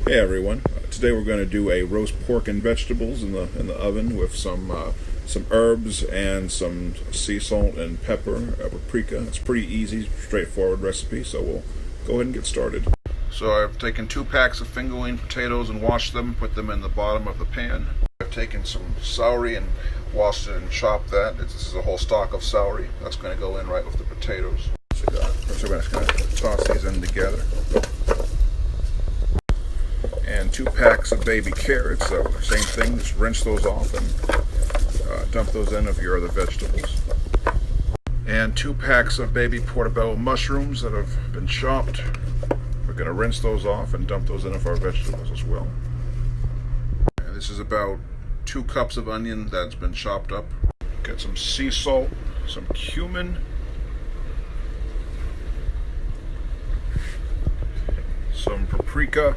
Hey everyone! Today we're going to do a roast pork and vegetables in the oven with some herbs and some sea salt and pepper, paprika. It's pretty easy, straightforward recipe. So we'll go ahead and get started. So I've taken 2 packs of fingerling potatoes and washed them, put them in the bottom of the pan. I've taken some celery and washed it and chopped that. This is a whole stalk of celery. That's going to go in right with the potatoes. So we're just going to toss these in together. And 2 packs of baby carrots, so same thing, just rinse those off and dump those in of your other vegetables. And 2 packs of baby portobello mushrooms that have been chopped. We're going to rinse those off and dump those in of our vegetables as well. And this is about 2 cups of onion that's been chopped up. Get some sea salt, some cumin, some paprika,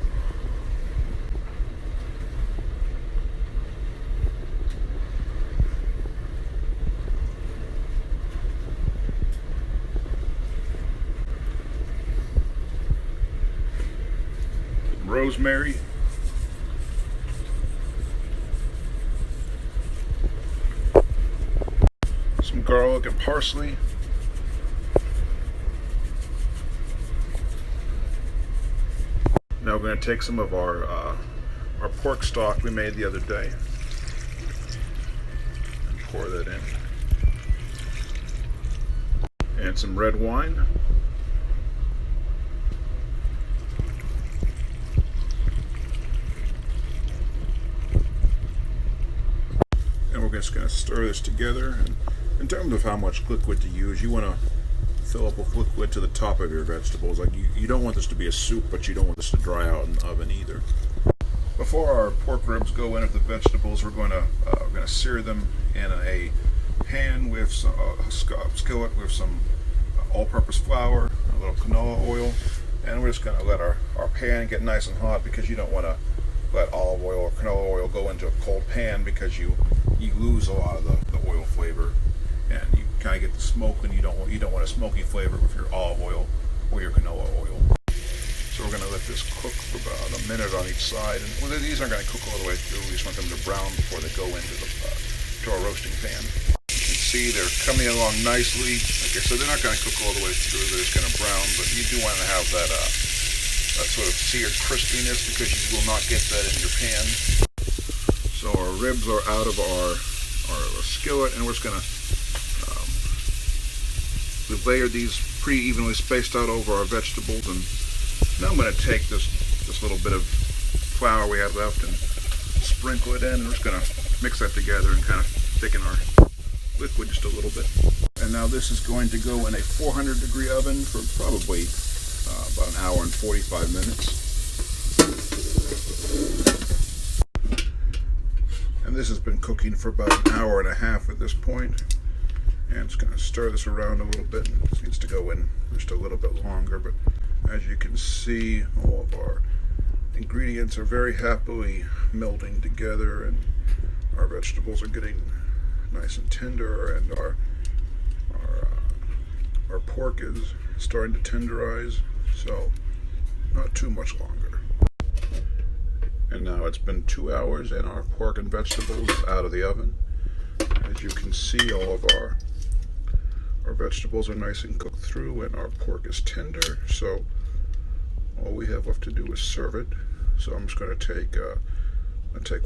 rosemary, some garlic and parsley, now we're going to take some of our pork stock we made the other day and pour that in, and some red wine. And we're just going to stir this together. And in terms of how much liquid to use, you want to fill up with liquid to the top of your vegetables. Like you don't want this to be a soup, but you don't want this to dry out in the oven either. Before our pork ribs go in with the vegetables, we're going to sear them in a pan with some skillet with some all-purpose flour, a little canola oil, and we're just going to let our pan get nice and hot, because you don't want to let olive oil or canola oil go into a cold pan, because you lose a lot of the oil flavor, and you kind of get the smoke, and you don't want a smoky flavor with your olive oil or your canola oil. So we're going to let this cook for about a minute on each side, and these aren't going to cook all the way through. We just want them to brown before they go into to our roasting pan. You can see they're coming along nicely. Okay, so they're not going to cook all the way through. They're just going to brown, but you do want to have that sort of seared crispiness, because you will not get that in your pan. So our ribs are out of our skillet, and we're just going to we've layered these pretty evenly spaced out over our vegetables. And now I'm going to take this little bit of flour we have left and sprinkle it in, and we're just going to mix that together and kind of thicken our liquid just a little bit. And now this is going to go in a 400-degree oven for probably about an hour and 45 minutes. And this has been cooking for about an hour and a half at this point. And it's going to stir this around a little bit. And it needs to go in just a little bit longer, but as you can see, all of our ingredients are very happily melting together, and our vegetables are getting nice and tender, and our pork is starting to tenderize, so not too much longer. And now it's been 2 hours, and our pork and vegetables out of the oven. As you can see, all of our vegetables are nice and cooked through, and our pork is tender, so all we have left to do is serve it. So I'm just going to take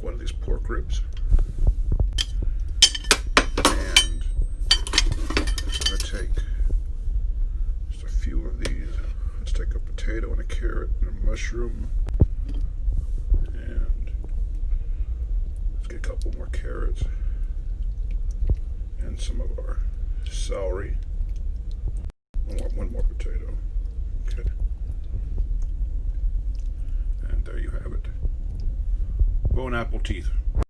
one of these pork ribs, and I'm going to take just a few of these. Let's take a potato and a carrot and a mushroom, and let's get a couple more carrots and some of our celery. One more potato. Okay. And there you have it. Bone apple teeth.